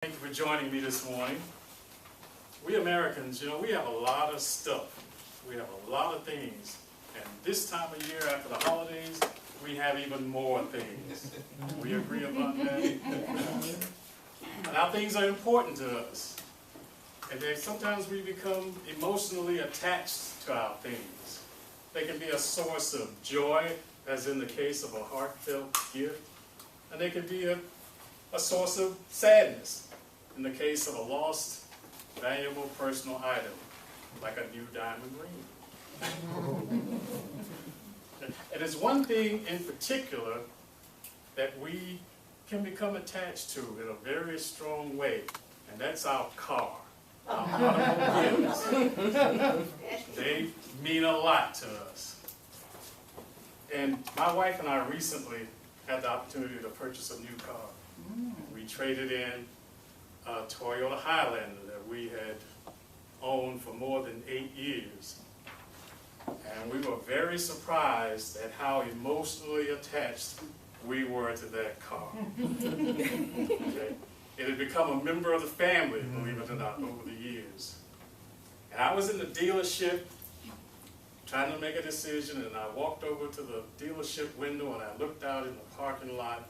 Thank you for joining me this morning. We Americans, we have a lot of stuff. We have a lot of things. And this time of year after the holidays, we have even more things. We agree about that? And our things are important to us. And then sometimes we become emotionally attached to our things. They can be a source of joy, as in the case of a heartfelt gift. And they can be a source of sadness, in the case of a lost, valuable personal item, like a new diamond ring. And there's one thing in particular that we can become attached to in a very strong way, and that's our car, our automobiles. They mean a lot to us. And my wife and I recently had the opportunity to purchase a new car. We traded in a Toyota Highlander that we had owned for more than 8 years. And we were very surprised at how emotionally attached we were to that car. Okay? It had become a member of the family, believe it or not, over the years. And I was in the dealership trying to make a decision, and I walked over to the dealership window and I looked out in the parking lot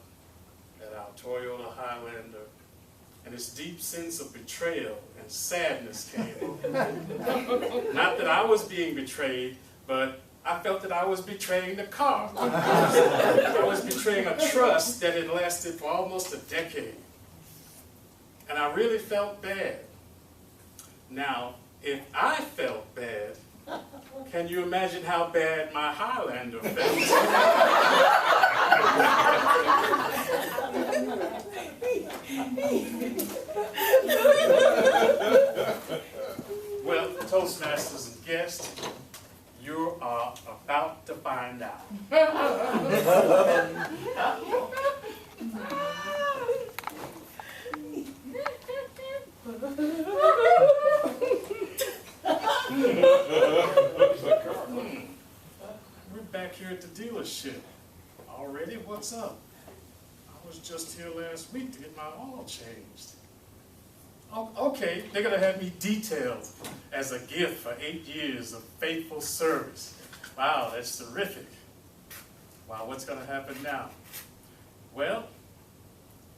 at our Toyota Highlander, and this deep sense of betrayal and sadness came over. Not that I was being betrayed, but I felt that I was betraying the car. I was betraying a trust that had lasted for almost a decade. And I really felt bad. Now, if I felt bad, can you imagine how bad my Highlander felt? Well, Toastmasters and guests, you are about to find out. We're back here at the dealership. Already? What's up? I was just here last week to get my oil changed. Oh, okay, they're going to have me detailed as a gift for 8 years of faithful service. Wow, that's terrific. Wow, what's going to happen now? Well,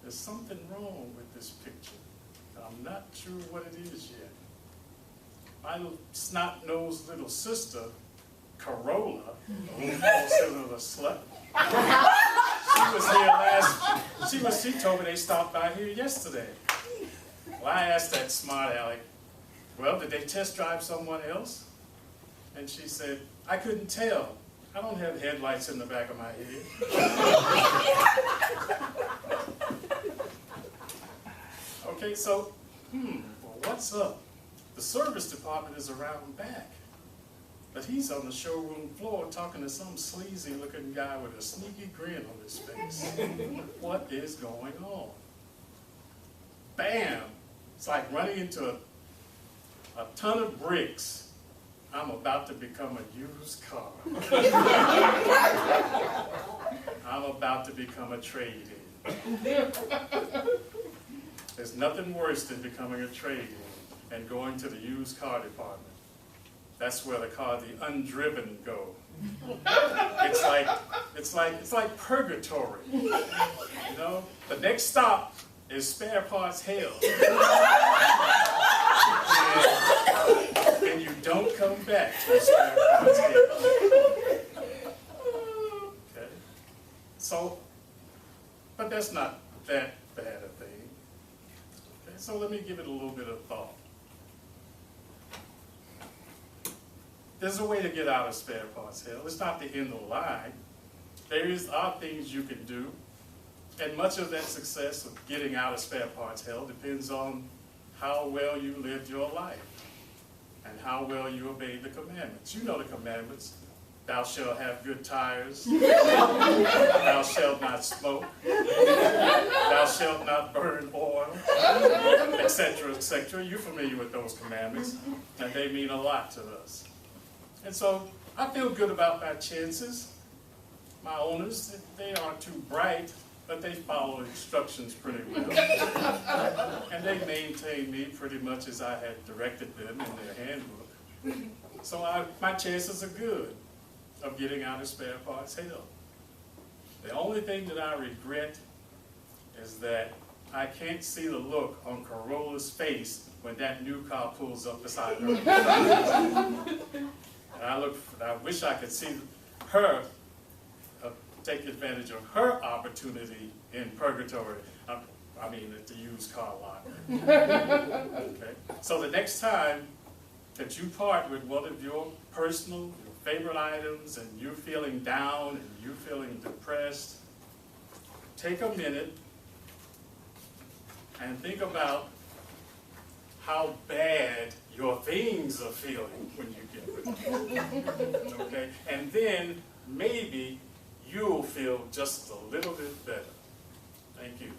there's something wrong with this picture. I'm not sure what it is yet. My little snot-nosed little sister, Corolla, also a slut, she was here she told me they stopped by here yesterday. Well, I asked that smart aleck, well, did they test drive someone else? And she said, I couldn't tell. I don't have headlights in the back of my head. Okay, so, well, what's up? The service department is around back. But he's on the showroom floor talking to some sleazy-looking guy with a sneaky grin on his face. What is going on? Bam! It's like running into a ton of bricks. I'm about to become a used car. I'm about to become a trade-in. There's nothing worse than becoming a trade-in and going to the used car department. That's where the undriven go. It's like purgatory. The next stop is spare parts hell. And you don't come back to spare parts hell. Okay. So, but that's not that bad a thing. Okay, so let me give it a little bit of thought. There's a way to get out of spare parts hell. It's not the end of the line. There are things you can do, and much of that success of getting out of spare parts hell depends on how well you lived your life and how well you obeyed the commandments. You know the commandments. Thou shalt have good tires. Thou shalt not smoke. Thou shalt not burn oil, etc., etc. You're familiar with those commandments, and they mean a lot to us. And so I feel good about my chances. My owners, they aren't too bright, but they follow instructions pretty well. And they maintain me pretty much as I had directed them in their handbook. So my chances are good of getting out of spare parts help. The only thing that I regret is that I can't see the look on Corolla's face when that new car pulls up beside her. And I wish I could see her take advantage of her opportunity in purgatory. I mean, at the used car lot. Okay? So the next time that you part with one of your personal, your favorite items, and you're feeling down and you're feeling depressed, take a minute and think about how bad your things are feeling when you get rid of them. Okay? And then maybe you'll feel just a little bit better. Thank you.